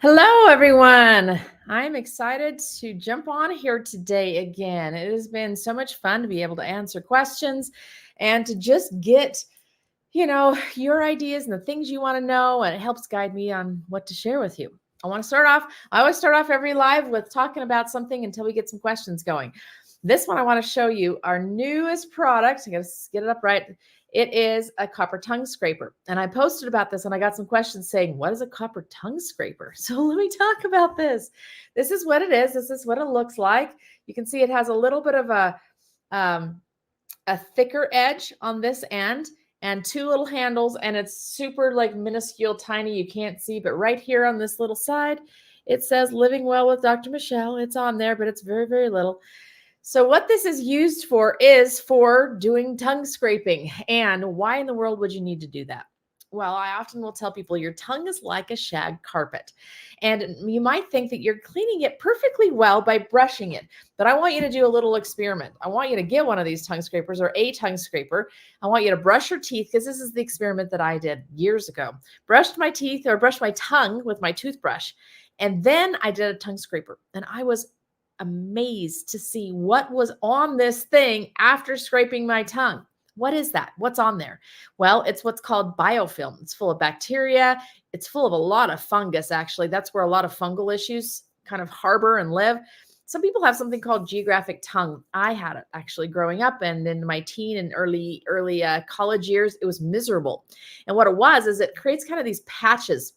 Hello, everyone. I'm excited to jump on here today again. It has been so much fun to be able to answer questions and to just get, your ideas and the things you want to know, and it helps guide me on what to share with you. I always start off every live with talking about something until we get some questions going. This one, I want to show you our newest product. I got to get it up right. It is a copper tongue scraper. And I posted about this and I got some questions saying, what is a copper tongue scraper? So let me talk about this. This is what it is. This is what it looks like. You can see it has a little bit of a thicker edge on this end and two little handles, and it's super like minuscule, tiny. You can't see, but right here on this little side, it says Living Well with Dr. Michelle. It's on there, but it's very, very little. So what this is used for is for doing tongue scraping. And why in the world would you need to do that? Well, I often will tell people your tongue is like a shag carpet. And you might think that you're cleaning it perfectly well by brushing it. But I want you to do a little experiment. I want you to get one of these tongue scrapers or a tongue scraper. I want you to brush your teeth, because this is the experiment that I did years ago. Brushed my teeth or brushed my tongue with my toothbrush. And then I did a tongue scraper. And I was amazed to see what was on this thing after scraping my tongue. What is that? What's on there? Well, it's what's called biofilm. It's full of bacteria. It's full of a lot of fungus, actually. That's where a lot of fungal issues kind of harbor and live. Some people have something called geographic tongue. I had it actually growing up, and in my teen and early college years, it was miserable. And what it was is it creates kind of these patches,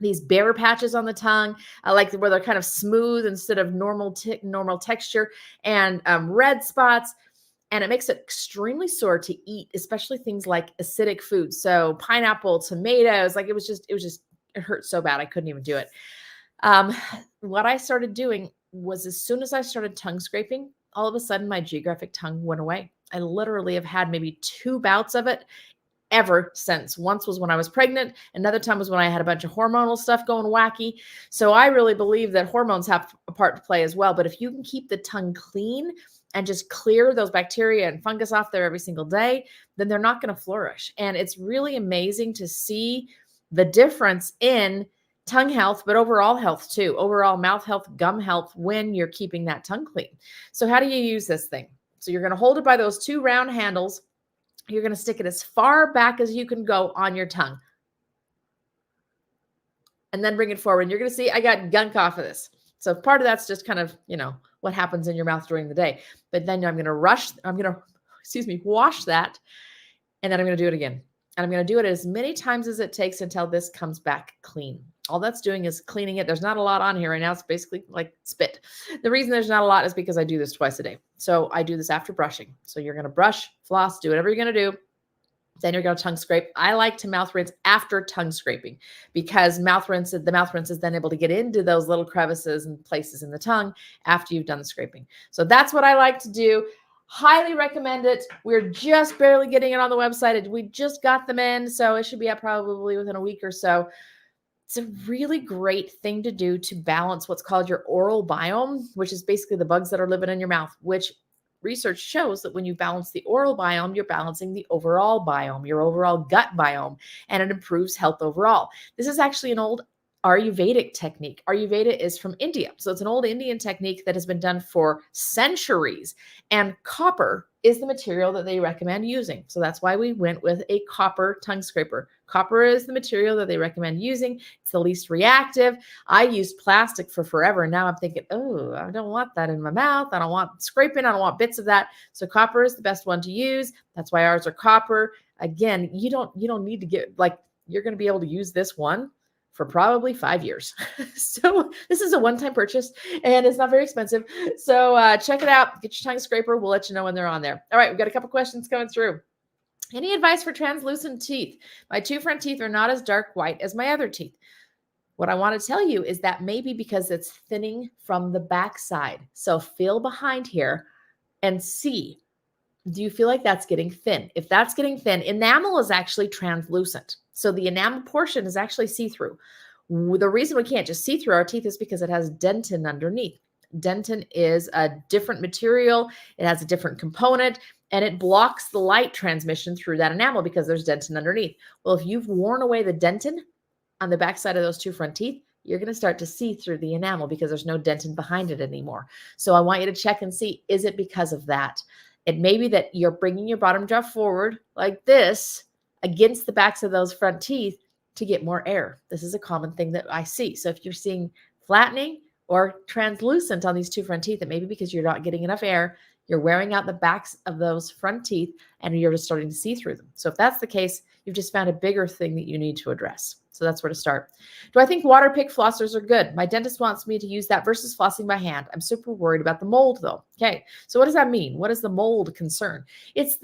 these bare patches on the tongue, like where they're kind of smooth instead of normal texture, and red spots. And it makes it extremely sore to eat, especially things like acidic foods. So pineapple, tomatoes, like it hurt so bad. I couldn't even do it. What I started doing was, as soon as I started tongue scraping, all of a sudden my geographic tongue went away. I literally have had maybe 2 bouts of it ever since. Once was when I was pregnant. Another time was when I had a bunch of hormonal stuff going wacky. So I really believe that hormones have a part to play as well. But if you can keep the tongue clean and just clear those bacteria and fungus off there every single day, then they're not going to flourish. And it's really amazing to see the difference in tongue health, but overall health too, overall mouth health, gum health, when you're keeping that tongue clean. So how do you use this thing? So you're going to hold it by those 2 round handles. You're going to stick it as far back as you can go on your tongue. And then bring it forward. And you're going to see I got gunk off of this. So part of that's just kind of, what happens in your mouth during the day. But then I'm going to wash that. And then I'm going to do it again. And I'm going to do it as many times as it takes until this comes back clean. All that's doing is cleaning it. There's not a lot on here right now. It's basically like spit. The reason there's not a lot is because I do this twice a day. So I do this after brushing. So you're going to brush, floss, do whatever you're going to do. Then you're going to tongue scrape. I like to mouth rinse after tongue scraping, because the mouth rinse is then able to get into those little crevices and places in the tongue after you've done the scraping. So that's what I like to do. Highly recommend it. We're just barely getting it on the website. We just got them in, so it should be up probably within a week or so. It's a really great thing to do to balance what's called your oral biome, which is basically the bugs that are living in your mouth, which research shows that when you balance the oral biome, you're balancing the overall biome, your overall gut biome, and it improves health overall. This is actually an old Ayurvedic technique. Ayurveda is from India. So it's an old Indian technique that has been done for centuries. And copper is the material that they recommend using. So that's why we went with a copper tongue scraper. Copper is the material that they recommend using. It's the least reactive. I used plastic for forever. And now I'm thinking, oh, I don't want that in my mouth. I don't want scraping. I don't want bits of that. So copper is the best one to use. That's why ours are copper. Again, you don't need to get, like, you're going to be able to use this one for probably 5 years. So this is a one-time purchase and it's not very expensive. So check it out. Get your tongue scraper. We'll let you know when they're on there. All right. We've got a couple questions coming through. Any advice for translucent teeth? My 2 front teeth are not as dark white as my other teeth. What I want to tell you is that maybe because it's thinning from the backside. So feel behind here and see, do you feel like that's getting thin? If that's getting thin, enamel is actually translucent. So the enamel portion is actually see-through. The reason we can't just see through our teeth is because it has dentin underneath. Dentin is a different material. It has a different component, and it blocks the light transmission through that enamel because there's dentin underneath. Well, if you've worn away the dentin on the backside of those 2 front teeth, you're going to start to see through the enamel because there's no dentin behind it anymore. So I want you to check and see, is it because of that? It may be that you're bringing your bottom jaw forward like this against the backs of those front teeth to get more air. This is a common thing that I see. So if you're seeing flattening or translucent on these two front teeth, it may be because you're not getting enough air. You're wearing out the backs of those front teeth and you're just starting to see through them. So if that's the case, you've just found a bigger thing that you need to address. So that's where to start. Do I think water pick flossers are good? My dentist wants me to use that versus flossing by hand. I'm super worried about the mold though. Okay, so what does that mean? What is the mold concern? It's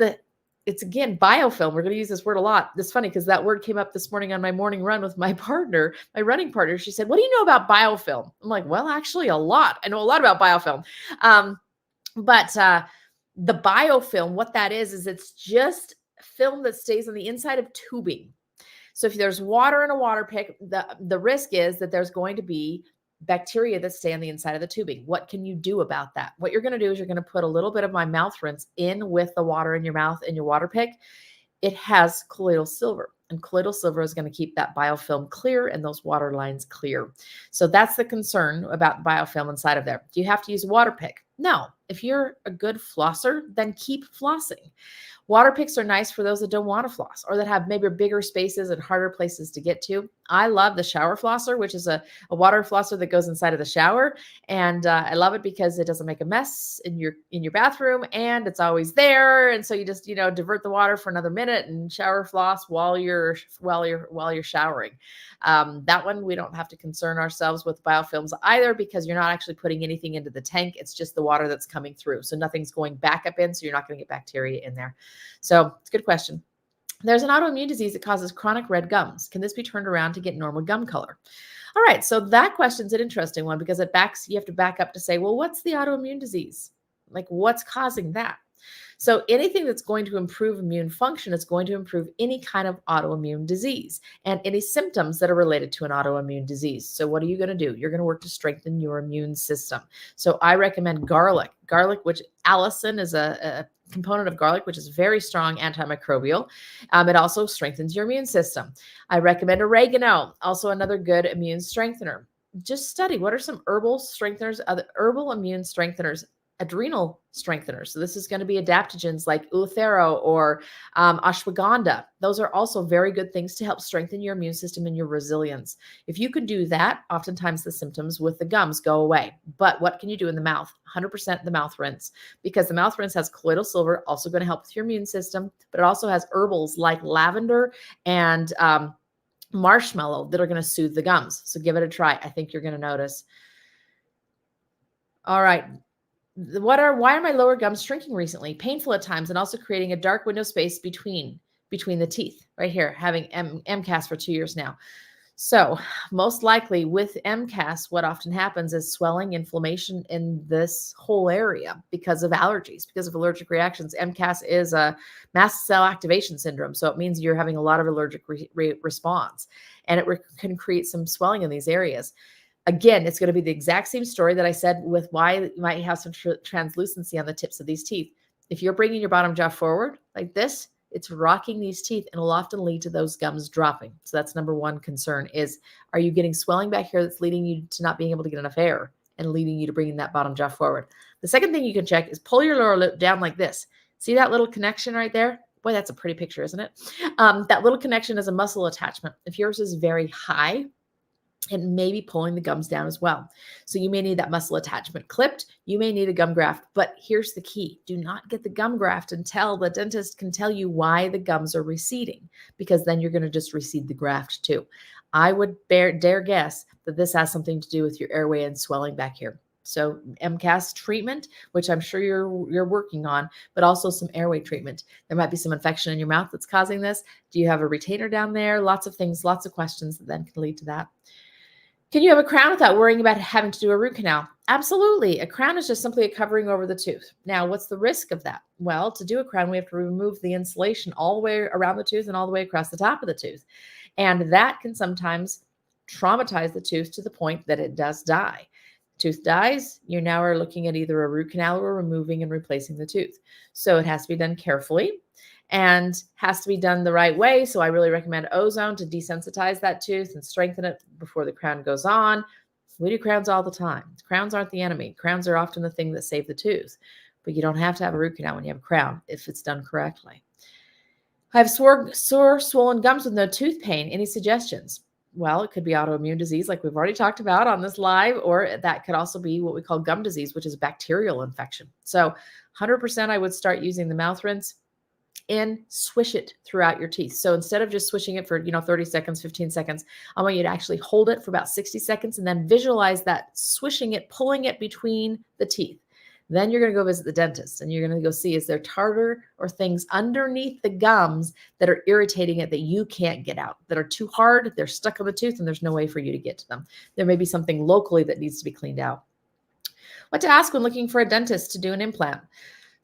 again, biofilm. We're going to use this word a lot. It's funny because that word came up this morning on my morning run with my partner, my running partner. She said, what do you know about biofilm? I'm like, well, actually a lot. I know a lot about biofilm. But the biofilm, what that is it's just film that stays on the inside of tubing. So if there's water in a water pick, the risk is that there's going to be bacteria that stay on the inside of the tubing. What can you do about that? What you're going to do is you're going to put a little bit of my mouth rinse in with the water in your mouth in your water pick. It has colloidal silver, and colloidal silver is going to keep that biofilm clear and those water lines clear. So that's the concern about biofilm inside of there. Do you have to use a water pick? No. If you're a good flosser, then keep flossing. Water picks are nice for those that don't want to floss or that have maybe bigger spaces and harder places to get to. I love the shower flosser, which is a water flosser that goes inside of the shower. And I love it because it doesn't make a mess in your bathroom and it's always there. And so you just, divert the water for another minute and shower floss while you're showering. That one, we don't have to concern ourselves with biofilms either because you're not actually putting anything into the tank. It's just the water that's coming through. So nothing's going back up in, so you're not going to get bacteria in there. So it's a good question. There's an autoimmune disease that causes chronic red gums. Can this be turned around to get normal gum color? All right, so that question's an interesting one because you have to back up to say, well, what's the autoimmune disease? Like what's causing that? So anything that's going to improve immune function is going to improve any kind of autoimmune disease and any symptoms that are related to an autoimmune disease. So what are you going to do? You're going to work to strengthen your immune system. So I recommend garlic. Garlic, which allicin is a component of garlic, which is very strong antimicrobial. It also strengthens your immune system. I recommend oregano, also another good immune strengthener. Just study what are some herbal strengtheners, other herbal immune strengtheners, adrenal strengtheners. So this is going to be adaptogens like Ulthero or ashwagandha. Those are also very good things to help strengthen your immune system and your resilience. If you can do that, oftentimes the symptoms with the gums go away. But what can you do in the mouth? 100% the mouth rinse, because the mouth rinse has colloidal silver, also going to help with your immune system, but it also has herbals like lavender and marshmallow that are going to soothe the gums. So give it a try. I think you're going to notice. All right. Why are my lower gums shrinking recently? Painful at times and also creating a dark window space between the teeth right here, having MCAS for 2 years now. So most likely with MCAS, what often happens is swelling, inflammation in this whole area because of allergies, because of allergic reactions. MCAS is a mast cell activation syndrome. So it means you're having a lot of allergic response and it can create some swelling in these areas. Again, it's going to be the exact same story that I said with why you might have some translucency on the tips of these teeth. If you're bringing your bottom jaw forward like this, it's rocking these teeth and will often lead to those gums dropping. So that's number one concern is, are you getting swelling back here that's leading you to not being able to get enough air and leading you to bringing that bottom jaw forward? The second thing you can check is pull your lower lip down like this. See that little connection right there? Boy, that's a pretty picture, isn't it? That little connection is a muscle attachment. If yours is very high, and maybe pulling the gums down as well. So you may need that muscle attachment clipped. You may need a gum graft, but here's the key. Do not get the gum graft until the dentist can tell you why the gums are receding, because then you're going to just recede the graft too. I would dare guess that this has something to do with your airway and swelling back here. So MCAS treatment, which I'm sure you're working on, but also some airway treatment. There might be some infection in your mouth that's causing this. Do you have a retainer down there? Lots of things, lots of questions that then can lead to that. Can you have a crown without worrying about having to do a root canal? Absolutely. A crown is just simply a covering over the tooth. Now, what's the risk of that? Well, to do a crown, we have to remove the insulation all the way around the tooth and all the way across the top of the tooth. And that can sometimes traumatize the tooth to the point that it does die. Tooth dies, you now are looking at either a root canal or removing and replacing the tooth. So it has to be done carefully. and has to be done the right way. So I really recommend ozone to desensitize that tooth and strengthen it before the crown goes on. We do crowns all the time. Crowns aren't the enemy. Crowns are often the thing that save the tooth, but you don't have to have a root canal when you have a crown if it's done correctly. I have sore, swollen gums with no tooth pain. Any suggestions? Well, it could be autoimmune disease, like we've already talked about on this live, or that could also be what we call gum disease, which is bacterial infection. So 100% I would start using the mouth rinse and swish it throughout your teeth. So instead of just swishing it for, 30 seconds, 15 seconds, I want you to actually hold it for about 60 seconds and then visualize that swishing it, pulling it between the teeth. Then you're going to go visit the dentist and you're going to go see, is there tartar or things underneath the gums that are irritating it that you can't get out, that are too hard, they're stuck on the tooth and there's no way for you to get to them. There may be something locally that needs to be cleaned out. What to ask when looking for a dentist to do an implant?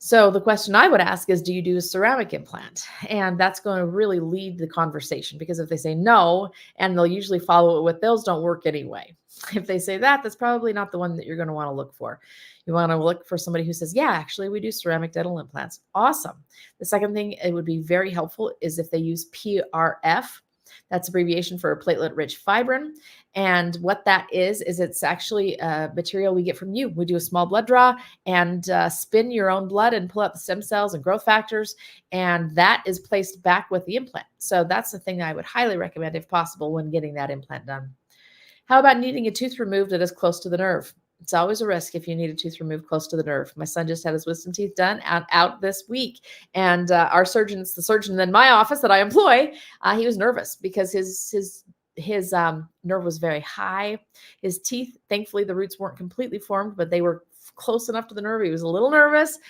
So the question I would ask is, do you do a ceramic implant? And that's going to really lead the conversation, because if they say no, and they'll usually follow it with, those don't work anyway. If they say that, that's probably not the one that you're going to want to look for. You want to look for somebody who says, yeah, actually we do ceramic dental implants. Awesome. The second thing it would be very helpful is if they use PRF. That's abbreviation for platelet-rich fibrin. And what that is it's actually a material we get from you. We do a small blood draw and spin your own blood and pull out the stem cells and growth factors. And that is placed back with the implant. So that's the thing that I would highly recommend if possible when getting that implant done. How about needing a tooth removed that is close to the nerve? It's always a risk if you need a tooth removed close to the nerve. My son just had his wisdom teeth done out this week. And our surgeon, it's the surgeon in my office that I employ, he was nervous because his nerve was very high. His teeth, thankfully, the roots weren't completely formed, but they were close enough to the nerve. He was a little nervous.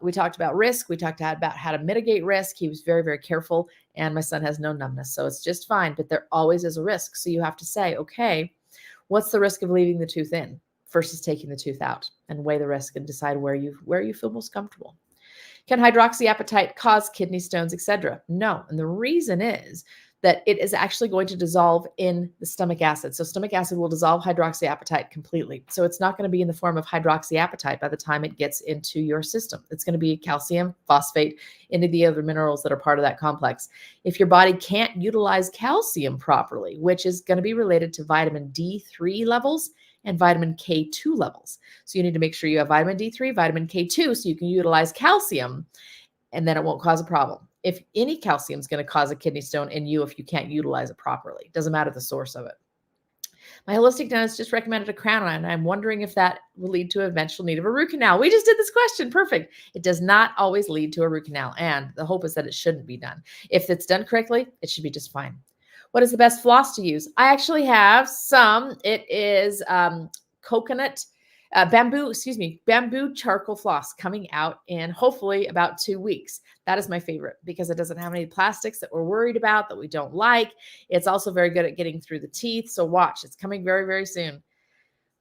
We talked about risk. We talked about how to mitigate risk. He was very, very careful. And my son has no numbness, so it's just fine. But there always is a risk. So you have to say, okay, what's the risk of leaving the tooth in versus taking the tooth out, and weigh the risk and decide where you feel most comfortable. Can hydroxyapatite cause kidney stones, etc.? No. And the reason is that it is actually going to dissolve in the stomach acid. So stomach acid will dissolve hydroxyapatite completely. So it's not going to be in the form of hydroxyapatite by the time it gets into your system. It's going to be calcium, phosphate, any of the other minerals that are part of that complex. If your body can't utilize calcium properly, which is going to be related to vitamin D3 levels and vitamin K2 levels. So you need to make sure you have vitamin D3, vitamin K2, so you can utilize calcium, and then it won't cause a problem. If any calcium is going to cause a kidney stone in you if you can't utilize it properly, it doesn't matter the source of it. My holistic dentist just recommended a crown, and I'm wondering if that will lead to eventual need of a root canal. We just did this question. Perfect. It does not always lead to a root canal, and the hope is that it shouldn't be done. If it's done correctly, it should be just fine. What is the best floss to use? I actually have some. It is bamboo charcoal floss coming out in hopefully about 2 weeks. That is my favorite because it doesn't have any plastics that we're worried about, that we don't like. It's also very good at getting through the teeth. So watch, it's coming very, very soon.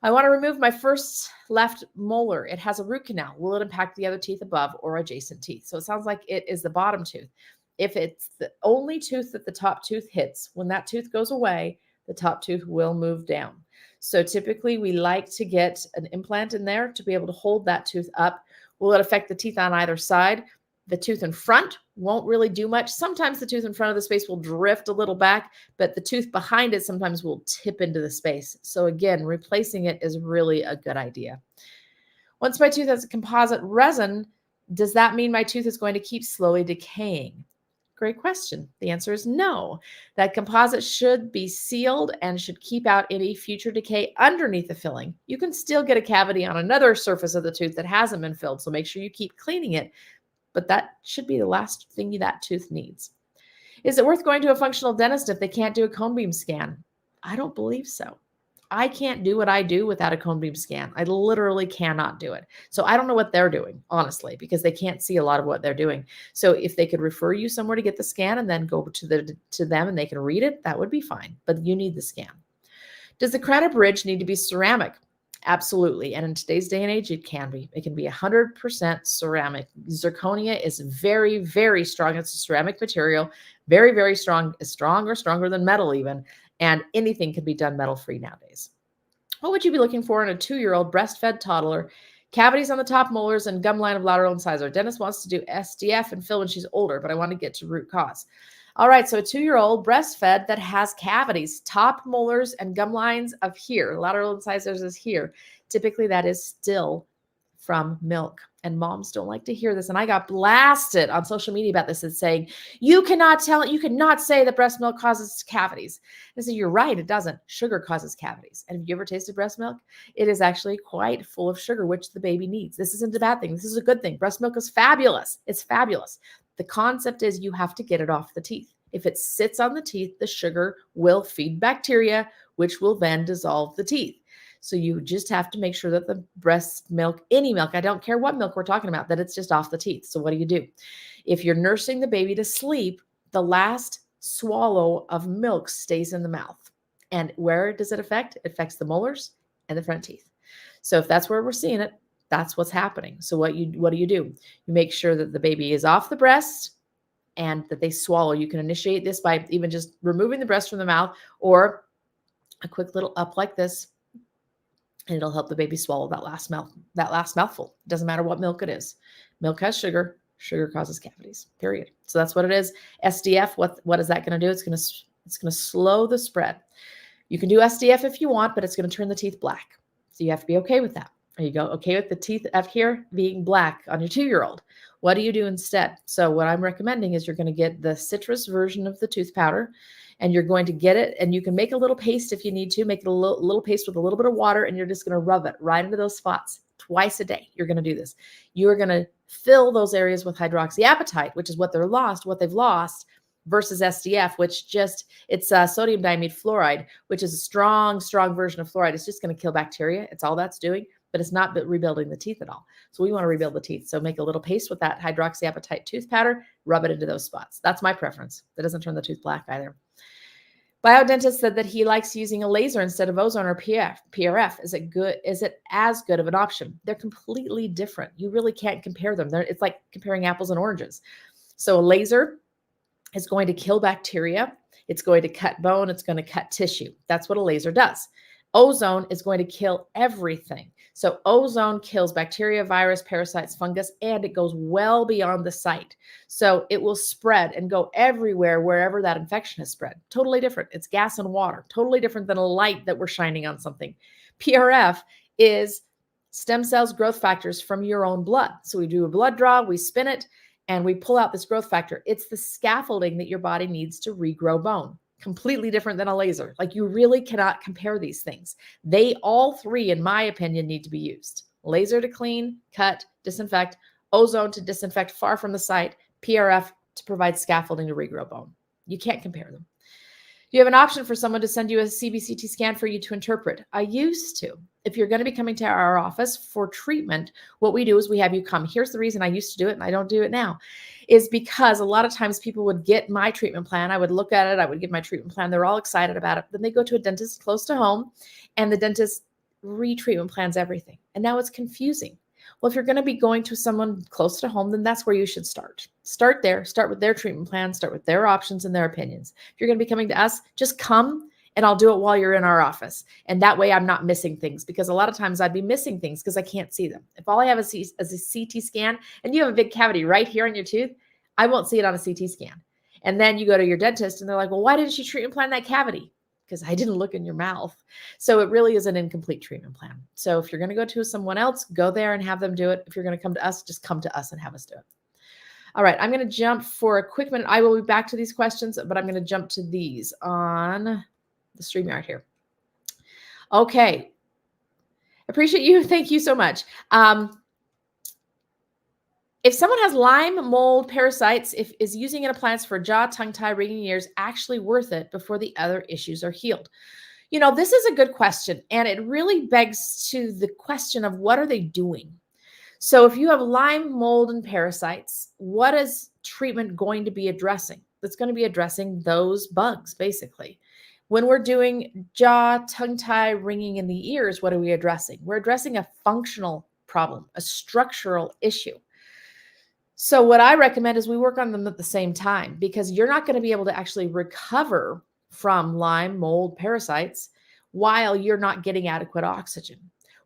I want to remove my first left molar. It has a root canal. Will it impact the other teeth above or adjacent teeth? So it sounds like it is the bottom tooth. If it's the only tooth that the top tooth hits, when that tooth goes away, the top tooth will move down. So typically we like to get an implant in there to be able to hold that tooth up. Will it affect the teeth on either side? The tooth in front won't really do much. Sometimes the tooth in front of the space will drift a little back, but the tooth behind it sometimes will tip into the space. So again, replacing it is really a good idea. Once my tooth has a composite resin, does that mean my tooth is going to keep slowly decaying? Great question. The answer is no. That composite should be sealed and should keep out any future decay underneath the filling. You can still get a cavity on another surface of the tooth that hasn't been filled, so make sure you keep cleaning it, but that should be the last thing that tooth needs. Is it worth going to a functional dentist if they can't do a cone beam scan? I don't believe so. I can't do what I do without a cone beam scan. I literally cannot do it. So I don't know what they're doing, honestly, because they can't see a lot of what they're doing. So if they could refer you somewhere to get the scan and then go to them and they can read it, that would be fine. But you need the scan. Does the crown bridge need to be ceramic? Absolutely. And in today's day and age, it can be. It can be 100% ceramic. Zirconia is very, very strong. It's a ceramic material, very, very strong, or stronger than metal even. And anything can be done metal-free nowadays. What would you be looking for in a 2-year-old breastfed toddler Cavities on the top molars and gum line of lateral incisor. Dentist wants to do SDF and fill when she's older, but I want to get to root cause. All right, so a 2-year-old breastfed that has cavities, top molars and gum lines of here, lateral incisors is here. Typically that is still from milk. And moms don't like to hear this. And I got blasted on social media about this and saying, you cannot say that breast milk causes cavities. And I said, you're right, it doesn't. Sugar causes cavities. And have you ever tasted breast milk? It is actually quite full of sugar, which the baby needs. This isn't a bad thing. This is a good thing. Breast milk is fabulous. It's fabulous. The concept is you have to get it off the teeth. If it sits on the teeth, the sugar will feed bacteria, which will then dissolve the teeth. So you just have to make sure that the breast milk, any milk, I don't care what milk we're talking about, that it's just off the teeth. So what do? If you're nursing the baby to sleep, the last swallow of milk stays in the mouth. And where does it affect? It affects the molars and the front teeth. So if that's where we're seeing it, that's what's happening. So what do? You make sure that the baby is off the breast and that they swallow. You can initiate this by even just removing the breast from the mouth or a quick little up like this. And it'll help the baby swallow that last mouthful. It doesn't matter what milk it is. Milk has sugar. Sugar causes cavities, period. So that's what it is. SDF, what is that going to do? It's going to slow the spread. You can do SDF if you want, but it's going to turn the teeth black. So you have to be okay with that. There you go. Okay with the teeth up here being black on your 2-year-old. What do you do instead? So what I'm recommending is you're going to get the citrus version of the tooth powder, and you're going to get it, and you can make a little paste if you need to. Make it a little paste with a little bit of water, and you're just going to rub it right into those spots twice a day. You're going to do this. You are going to fill those areas with hydroxyapatite, which is what they've lost, versus SDF, which it's sodium diamide fluoride, which is a strong version of fluoride. It's just going to kill bacteria. It's all that's doing, but it's not rebuilding the teeth at all. So we want to rebuild the teeth. So make a little paste with that hydroxyapatite tooth powder, rub it into those spots. That's my preference. That doesn't turn the tooth black either. Biodentist said that he likes using a laser instead of ozone or PRF. Is it good? Is it as good of an option? They're completely different. You really can't compare them. It's like comparing apples and oranges. So a laser is going to kill bacteria. It's going to cut bone. It's going to cut tissue. That's what a laser does. Ozone is going to kill everything. So ozone kills bacteria, virus, parasites, fungus, and it goes well beyond the site. So it will spread and go everywhere, wherever that infection has spread. Totally different. It's gas and water. Totally different than a light that we're shining on something. PRF is stem cells, growth factors from your own blood. So we do a blood draw, we spin it, and we pull out this growth factor. It's the scaffolding that your body needs to regrow bone. Completely different than a laser. Like, you really cannot compare these things. They all three, in my opinion, need to be used. Laser to clean, cut, disinfect, ozone to disinfect far from the site, PRF to provide scaffolding to regrow bone. You can't compare them. You have an option for someone to send you a CBCT scan for you to interpret. I used to. If you're going to be coming to our office for treatment, what we do is we have you come. Here's the reason I used to do it and I don't do it now, is because a lot of times people would get my treatment plan. I would look at it. I would give my treatment plan. They're all excited about it. Then they go to a dentist close to home and the dentist retreatment plans everything. And now it's confusing. Well, if you're going to be going to someone close to home, then that's where you should start. Start there. Start with their treatment plan. Start with their options and their opinions. If you're going to be coming to us, just come and I'll do it while you're in our office. And that way I'm not missing things, because a lot of times I'd be missing things because I can't see them. If all I have is a CT scan and you have a big cavity right here on your tooth, I won't see it on a CT scan. And then you go to your dentist and they're like, well, why didn't you treatment plan that cavity? Because I didn't look in your mouth. So it really is an incomplete treatment plan. So if you're going to go to someone else, go there and have them do it. If you're going to come to us, just come to us and have us do it. All right, I'm going to jump for a quick minute. I will be back to these questions, but I'm going to jump to these on the StreamYard here. Okay. Appreciate you. Thank you so much. If someone has Lyme, mold, parasites, is using an appliance for jaw, tongue tie, ringing ears actually worth it before the other issues are healed? You know, this is a good question, and it really begs to the question of what are they doing? So if you have Lyme, mold, and parasites, what is treatment going to be addressing? It's going to be addressing those bugs, basically. When we're doing jaw, tongue tie, ringing in the ears, what are we addressing? We're addressing a functional problem, a structural issue. So what I recommend is we work on them at the same time, because you're not going to be able to actually recover from Lyme, mold, parasites while you're not getting adequate oxygen.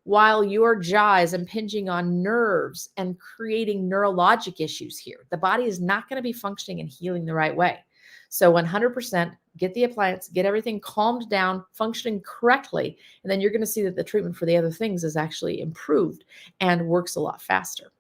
while your jaw is impinging on nerves and creating neurologic issues here. The body is not going to be functioning and healing the right way. So 100% get the appliance, get everything calmed down, functioning correctly, and then you're going to see that the treatment for the other things is actually improved and works a lot faster.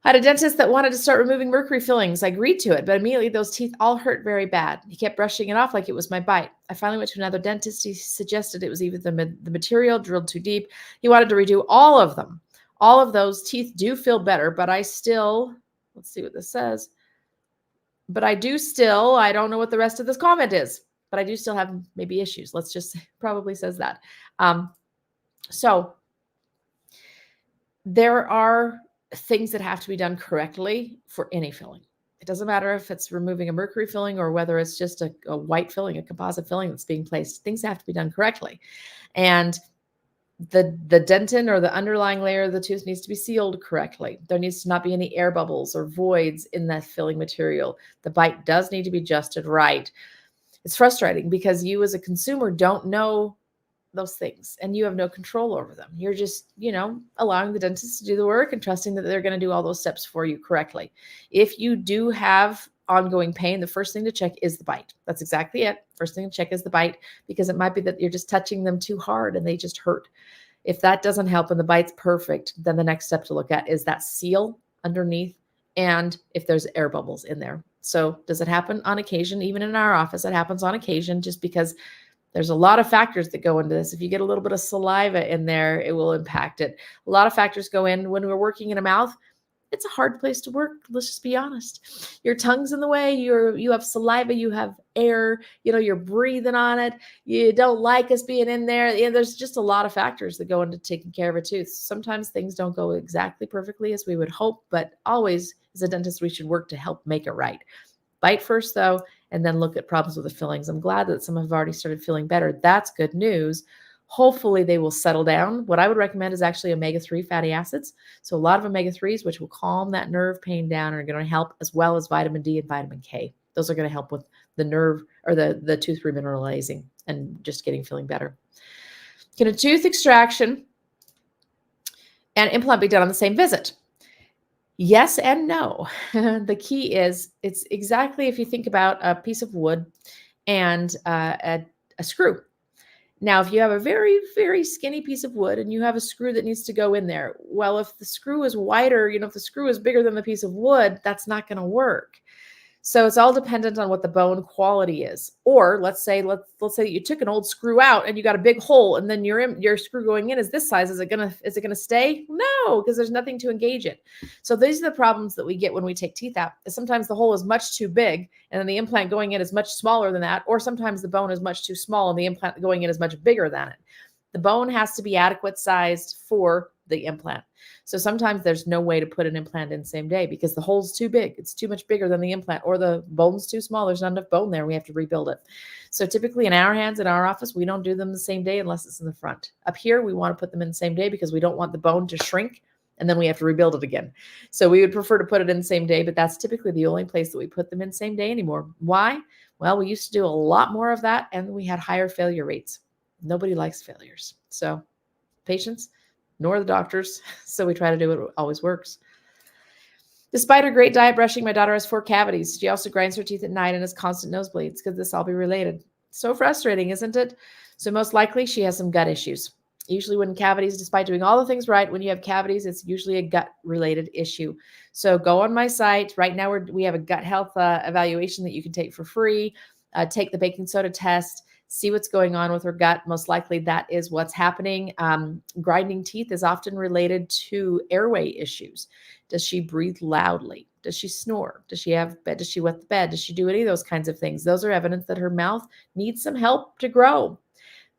I had a dentist that wanted to start removing mercury fillings. I agreed to it, but immediately those teeth all hurt very bad. He kept brushing it off like it was my bite. I finally went to another dentist. He suggested it was either the material drilled too deep. He wanted to redo all of them. All of those teeth do feel better, but I still, let's see what this says. But I don't know what the rest of this comment is, but I do still have maybe issues. Let's just probably says that. So there are things that have to be done correctly for any filling. It doesn't matter if it's removing a mercury filling or whether it's just a white filling, a composite filling that's being placed. Things have to be done correctly. And the dentin or the underlying layer of the tooth needs to be sealed correctly. There needs to not be any air bubbles or voids in that filling material. The bite does need to be adjusted right. It's frustrating because you as a consumer don't know those things and you have no control over them. You're just, allowing the dentist to do the work and trusting that they're going to do all those steps for you correctly. If you do have ongoing pain, the first thing to check is the bite. That's exactly it. First thing to check is the bite, because it might be that you're just touching them too hard and they just hurt. If that doesn't help and the bite's perfect, then the next step to look at is that seal underneath and if there's air bubbles in there. So does it happen on occasion? Even in our office, it happens on occasion just because there's a lot of factors that go into this. If you get a little bit of saliva in there, it will impact it. A lot of factors go in. When we're working in a mouth, it's a hard place to work. Let's just be honest. Your tongue's in the way. You have saliva. You have air. You're breathing on it. You don't like us being in there. There's just a lot of factors that go into taking care of a tooth. Sometimes things don't go exactly perfectly as we would hope, but always as a dentist, we should work to help make it right. Bite first, though, and then look at problems with the fillings. I'm glad that some have already started feeling better. That's good news. Hopefully they will settle down. What I would recommend is actually omega-3 fatty acids. So a lot of omega-3s, which will calm that nerve pain down, are going to help, as well as vitamin D and vitamin K. Those are going to help with the nerve or the tooth remineralizing and just getting feeling better. Can a tooth extraction and implant be done on the same visit? Yes and no. The key is it's exactly if you think about a piece of wood and a screw. Now, if you have a very, very skinny piece of wood and you have a screw that needs to go in there, well, if the screw is wider, if the screw is bigger than the piece of wood, that's not going to work. So it's all dependent on what the bone quality is. Or let's say that you took an old screw out and you got a big hole, and then your screw going in is this size. Is it gonna stay? No, because there's nothing to engage it. So these are the problems that we get when we take teeth out. Sometimes the hole is much too big, and then the implant going in is much smaller than that. Or sometimes the bone is much too small and the implant going in is much bigger than it. The bone has to be adequate sized for the implant. So sometimes there's no way to put an implant in the same day because the hole's too big. It's too much bigger than the implant, or the bone's too small. There's not enough bone there. We have to rebuild it. So typically in our hands, in our office, we don't do them the same day unless it's in the front. Up here, we want to put them in the same day because we don't want the bone to shrink and then we have to rebuild it again. So we would prefer to put it in the same day, but that's typically the only place that we put them in the same day anymore. Why? Well, we used to do a lot more of that and we had higher failure rates. Nobody likes failures. So patients, nor the doctors. So we try to do what always works. Despite her great diet brushing, my daughter has 4 cavities. She also grinds her teeth at night and has constant nosebleeds. Could this all be related? So frustrating, isn't it? So most likely she has some gut issues. Usually when cavities, despite doing all the things right, when you have cavities, it's usually a gut-related issue. So go on my site. Right now we have a gut health evaluation that you can take for free. Take the baking soda test. See what's going on with her gut. Most likely that is what's happening. Grinding teeth is often related to airway issues. Does she breathe loudly? Does she snore? Does she wet the bed? Does she do any of those kinds of things? Those are evidence that her mouth needs some help to grow.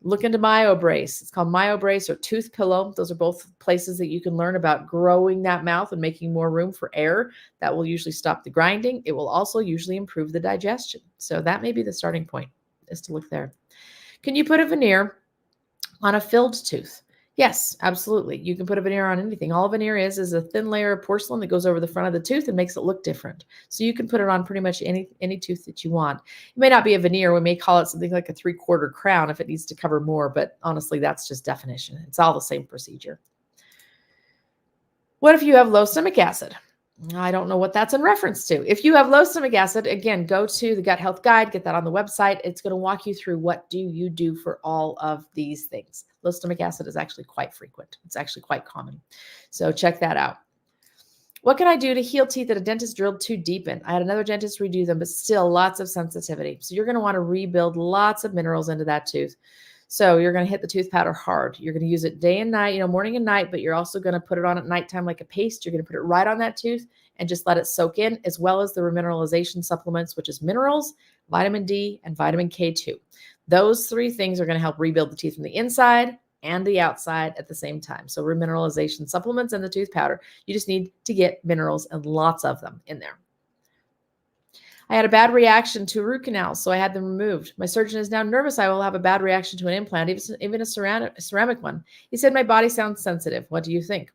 Look into MyoBrace. It's called MyoBrace or Tooth Pillow. Those are both places that you can learn about growing that mouth and making more room for air. That will usually stop the grinding. It will also usually improve the digestion. So that may be the starting point, is to look there. Can you put a veneer on a filled tooth? Yes, absolutely. You can put a veneer on anything. All a veneer is a thin layer of porcelain that goes over the front of the tooth and makes it look different. So you can put it on pretty much any tooth that you want. It may not be a veneer. We may call it something like a 3/4 crown if it needs to cover more, but honestly, that's just definition. It's all the same procedure. What if you have low stomach acid? I don't know what that's in reference to. If you have low stomach acid, again, go to the Gut Health Guide, get that on the website. It's going to walk you through what do you do for all of these things. Low stomach acid is actually quite frequent. It's actually quite common. So check that out. What can I do to heal teeth that a dentist drilled too deep in? I had another dentist redo them, but still lots of sensitivity. So you're going to want to rebuild lots of minerals into that tooth. So you're going to hit the tooth powder hard. You're going to use it day and night, morning and night, but you're also going to put it on at nighttime like a paste. You're going to put it right on that tooth and just let it soak in, as well as the remineralization supplements, which is minerals, vitamin D, and vitamin K2. Those three things are going to help rebuild the teeth from the inside and the outside at the same time. So remineralization supplements and the tooth powder. You just need to get minerals and lots of them in there. I had a bad reaction to root canals, so I had them removed. My surgeon is now nervous I will have a bad reaction to an implant, even a ceramic one. He said my body sounds sensitive. What do you think?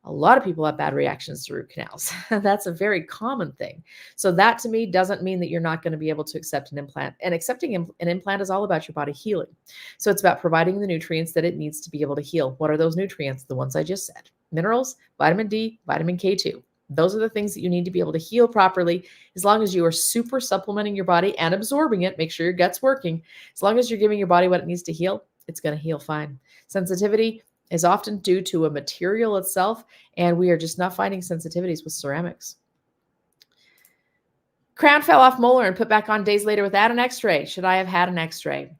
A lot of people have bad reactions to root canals. That's a very common thing. So that to me doesn't mean that you're not going to be able to accept an implant. And accepting an implant is all about your body healing. So it's about providing the nutrients that it needs to be able to heal. What are those nutrients? The ones I just said. Minerals, vitamin D, vitamin K2. Those are the things that you need to be able to heal properly. As long as you are super supplementing your body and absorbing it, make sure your gut's working. As long as you're giving your body what it needs to heal, it's going to heal fine. Sensitivity is often due to a material itself, and we are just not finding sensitivities with ceramics. Crown fell off molar and put back on days later without an x-ray. Should I have had an x-ray?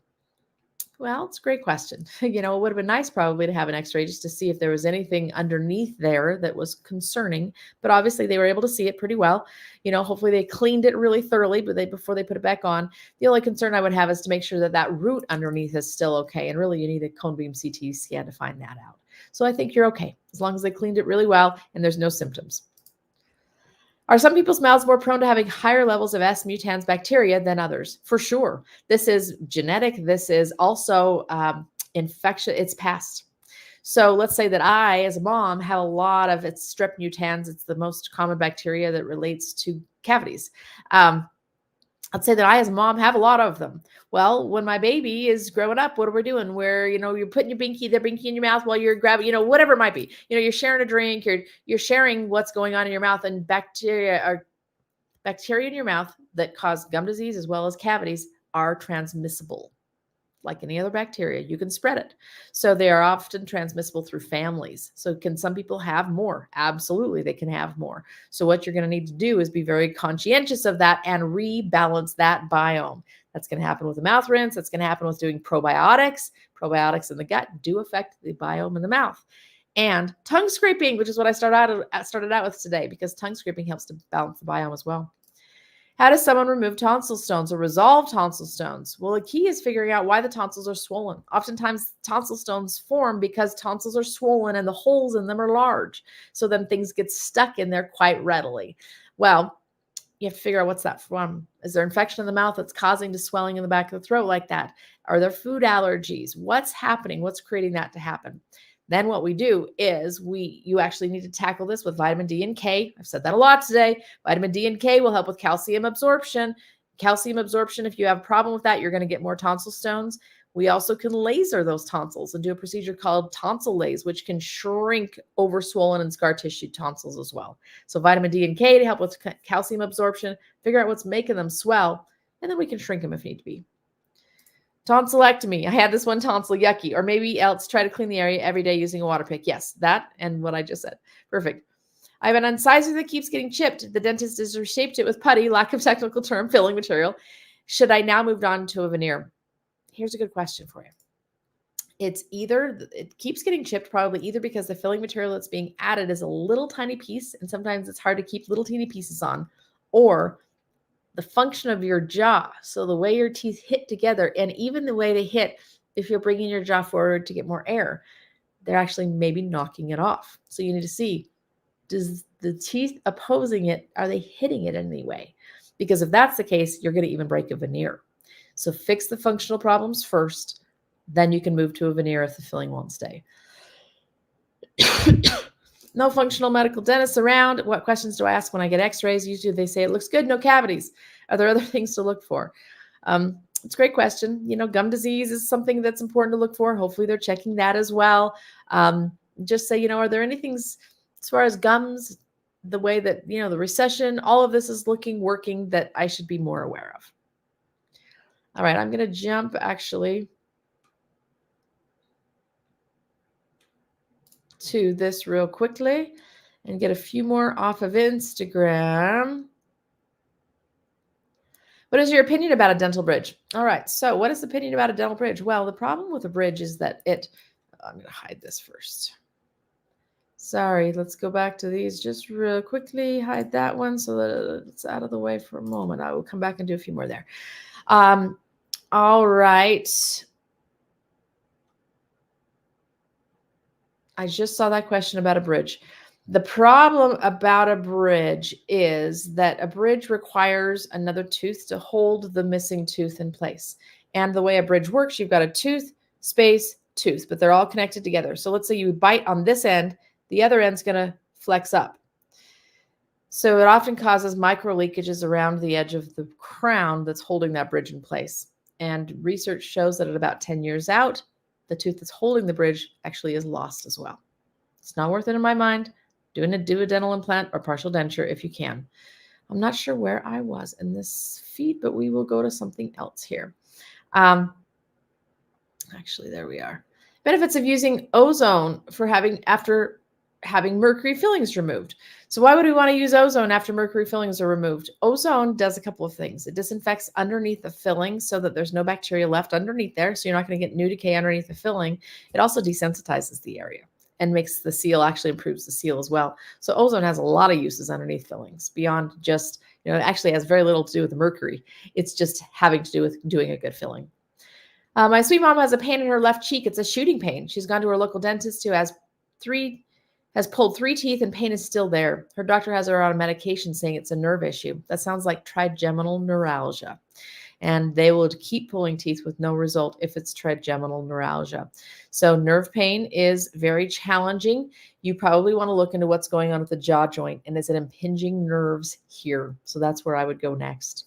Well, it's a great question. It would have been nice probably to have an x-ray just to see if there was anything underneath there that was concerning, but obviously they were able to see it pretty well. Hopefully they cleaned it really thoroughly before they put it back on. The only concern I would have is to make sure that that root underneath is still okay. And really you need a cone beam CT scan to find that out. So I think you're okay as long as they cleaned it really well and there's no symptoms. Are some people's mouths more prone to having higher levels of S. mutans bacteria than others? For sure. This is genetic. This is also infection. It's passed. So let's say that I, as a mom, have a lot of it's strep mutans. It's the most common bacteria that relates to cavities. I'd say that I, as a mom, have a lot of them. Well, when my baby is growing up, what are we doing? Where, you're putting their binky in your mouth while you're grabbing, whatever it might be. You're sharing a drink, you're sharing what's going on in your mouth, and bacteria in your mouth that cause gum disease as well as cavities are transmissible. Like any other bacteria, you can spread it. So they are often transmissible through families. So can some people have more? Absolutely, they can have more. So what you're going to need to do is be very conscientious of that and rebalance that biome. That's going to happen with the mouth rinse. That's going to happen with doing probiotics. Probiotics in the gut do affect the biome in the mouth. And tongue scraping, which is what I started out with today, because tongue scraping helps to balance the biome as well. How does someone remove tonsil stones or resolve tonsil stones? Well, the key is figuring out why the tonsils are swollen. Oftentimes, tonsil stones form because tonsils are swollen and the holes in them are large. So then things get stuck in there quite readily. Well, you have to figure out what's that from. Is there infection in the mouth that's causing the swelling in the back of the throat like that? Are there food allergies? What's happening? What's creating that to happen? Then what we do is you actually need to tackle this with vitamin D and K. I've said that a lot today. Vitamin D and K will help with calcium absorption. Calcium absorption, if you have a problem with that, you're going to get more tonsil stones. We also can laser those tonsils and do a procedure called tonsil lase, which can shrink over swollen and scar tissue tonsils as well. So vitamin D and K to help with calcium absorption, figure out what's making them swell, and then we can shrink them if need be. Tonsillectomy. I had this one tonsil, yucky. Or maybe else try to clean the area every day using a water pick. Yes, that and what I just said. Perfect. I have an incisor that keeps getting chipped. The dentist has reshaped it with putty, lack of technical term, filling material. Should I now move on to a veneer? Here's a good question for you. It keeps getting chipped probably either because the filling material that's being added is a little tiny piece, and sometimes it's hard to keep little teeny pieces on, or the function of your jaw. So the way your teeth hit together, and even the way they hit, if you're bringing your jaw forward to get more air, they're actually maybe knocking it off. So you need to see, does the teeth opposing it, are they hitting it in any way? Because if that's the case, you're going to even break a veneer. So fix the functional problems first, then you can move to a veneer if the filling won't stay. No functional medical dentists around. What questions do I ask when I get x-rays? Usually they say it looks good, no cavities. Are there other things to look for? It's a great question. Gum disease is something that's important to look for. Hopefully they're checking that as well. Just say, are there any things as far as gums, the way that, the recession, all of this is working that I should be more aware of. All right, I'm going to jump actually to this real quickly and get a few more off of Instagram. What is your opinion about a dental bridge? All right, so what is the opinion about a dental bridge? Well, the problem with a bridge is that I'm going to hide this first. Sorry, let's go back to these just real quickly. Hide that one so that it's out of the way for a moment. I will come back and do a few more there. All right. I just saw that question about a bridge. The problem about a bridge is that a bridge requires another tooth to hold the missing tooth in place. And the way a bridge works, you've got a tooth, space, tooth, but they're all connected together. So let's say you bite on this end, the other end's going to flex up. So it often causes micro leakages around the edge of the crown that's holding that bridge in place. And research shows that at about 10 years out, the tooth that's holding the bridge actually is lost as well. It's not worth it in my mind. Do a dental implant or partial denture if you can. I'm not sure where I was in this feed, but we will go to something else here. Actually, there we are. Benefits of using ozone after having mercury fillings removed. So why would we want to use ozone after mercury fillings are removed? Ozone does a couple of things. It disinfects underneath the filling so that there's no bacteria left underneath there, so you're not going to get new decay underneath the filling. It also desensitizes the area and makes the seal, actually improves the seal as well. So ozone has a lot of uses underneath fillings beyond just, it actually has very little to do with the mercury. It's just having to do with doing a good filling. My sweet mom has a pain in her left cheek. It's a shooting pain. She's gone to her local dentist who has pulled 3 teeth and pain is still there. Her doctor has her on a medication saying it's a nerve issue. That sounds like trigeminal neuralgia. And they will keep pulling teeth with no result if it's trigeminal neuralgia. So nerve pain is very challenging. You probably want to look into what's going on with the jaw joint and is it impinging nerves here? So that's where I would go next.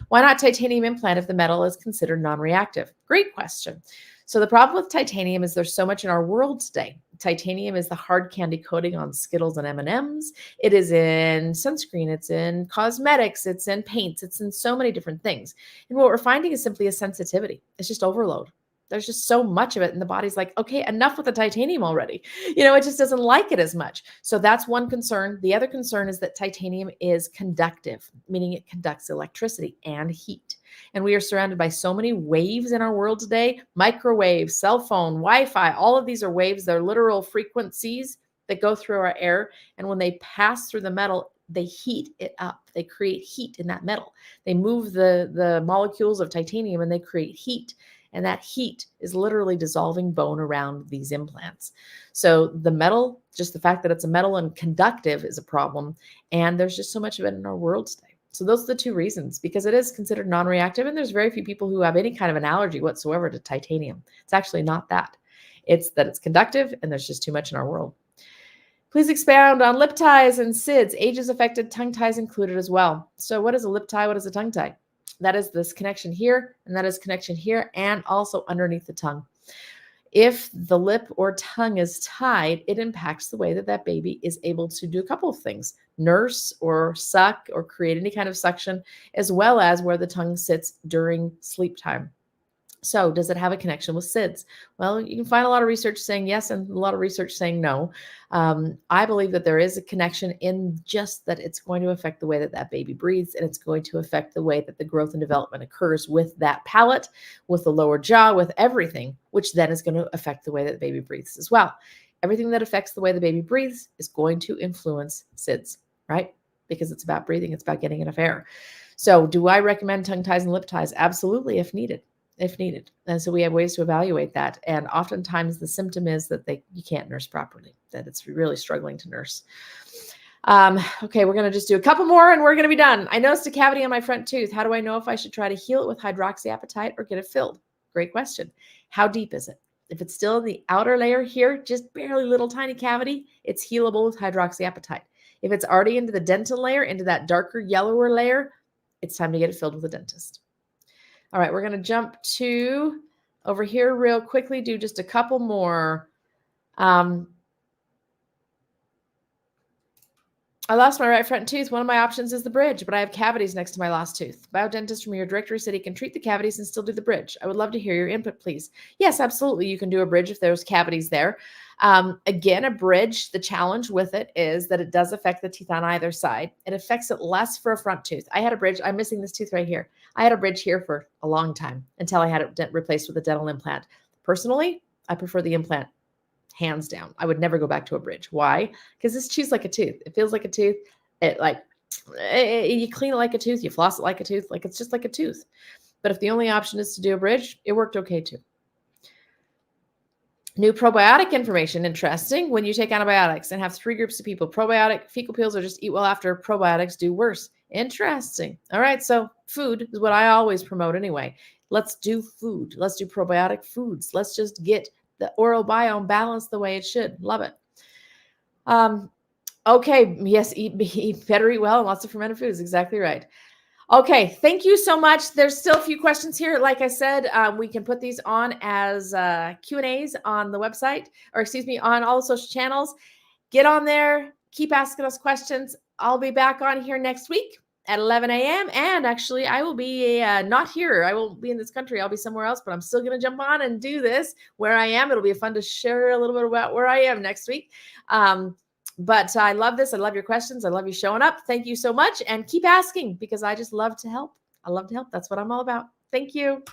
Why not titanium implant if the metal is considered non-reactive? Great question. So the problem with titanium is there's so much in our world today. Titanium is the hard candy coating on Skittles and M&Ms. It is in sunscreen. It's in cosmetics. It's in paints. It's in so many different things. And what we're finding is simply a sensitivity. It's just overload. There's just so much of it. And the body's like, okay, enough with the titanium already. It just doesn't like it as much. So that's one concern. The other concern is that titanium is conductive, meaning it conducts electricity and heat. And we are surrounded by so many waves in our world today, microwaves, cell phone, Wi-Fi, all of these are waves. They're literal frequencies that go through our air. And when they pass through the metal, they heat it up. They create heat in that metal. They move the molecules of titanium and they create heat. And that heat is literally dissolving bone around these implants. So the metal, just the fact that it's a metal and conductive is a problem. And there's just so much of it in our world today. So those are the 2 reasons, because it is considered non-reactive and there's very few people who have any kind of an allergy whatsoever to titanium. It's actually not that. It's that it's conductive and there's just too much in our world. Please expound on lip ties and SIDS, ages affected, tongue ties included as well. So what is a lip tie? What is a tongue tie? That is this connection here, and that is connection here, and also underneath the tongue. If the lip or tongue is tied, it impacts the way that that baby is able to do a couple of things: nurse or suck or create any kind of suction, as well as where the tongue sits during sleep time. So does it have a connection with SIDS? Well, you can find a lot of research saying yes and a lot of research saying no. I believe that there is a connection in just that it's going to affect the way that that baby breathes, and it's going to affect the way that the growth and development occurs with that palate, with the lower jaw, with everything, which then is going to affect the way that the baby breathes as well. Everything that affects the way the baby breathes is going to influence SIDS, right? Because it's about breathing. It's about getting enough air. So do I recommend tongue ties and lip ties? Absolutely, if needed. And so we have ways to evaluate that. And oftentimes the symptom is that you can't nurse properly, that it's really struggling to nurse. Okay, we're going to just do a couple more and we're going to be done. I noticed a cavity on my front tooth. How do I know if I should try to heal it with hydroxyapatite or get it filled? Great question. How deep is it? If it's still in the outer layer here, just barely little tiny cavity, it's healable with hydroxyapatite. If it's already into the dentin layer, into that darker, yellower layer, it's time to get it filled with a dentist. All right, we're going to jump to over here real quickly, do just a couple more. I lost my right front tooth. One of my options is the bridge, but I have cavities next to my lost tooth. Biodentist from your directory said he can treat the cavities and still do the bridge. I would love to hear your input, please. Yes, absolutely. You can do a bridge if there's cavities there. Again, a bridge, the challenge with it is that it does affect the teeth on either side. It affects it less for a front tooth. I had a bridge. I'm missing this tooth right here. I had a bridge here for a long time until I had it replaced with a dental implant. Personally, I prefer the implant. Hands down. I would never go back to a bridge. Why? Because this chews like a tooth. It feels like a tooth. You clean it like a tooth. You floss it like a tooth. Like it's just like a tooth. But if the only option is to do a bridge, it worked okay too. New probiotic information. Interesting. When you take antibiotics and have 3 groups of people, probiotic fecal pills or just eat well after, probiotics do worse. Interesting. All right. So food is what I always promote anyway. Let's do food. Let's do probiotic foods. Let's just get the oral biome balanced the way it should. Love it. Okay. Yes. Eat better, eat well, and lots of fermented foods. Exactly right. Okay. Thank you so much. There's still a few questions here. Like I said, we can put these on as Q&As on the website, or excuse me, on all the social channels. Get on there. Keep asking us questions. I'll be back on here next week at 11 a.m. And actually, I will be not here. I won't be in this country. I'll be somewhere else, but I'm still going to jump on and do this where I am. It'll be fun to share a little bit about where I am next week. But I love this. I love your questions. I love you showing up. Thank you so much. And keep asking because I just love to help. I love to help. That's what I'm all about. Thank you.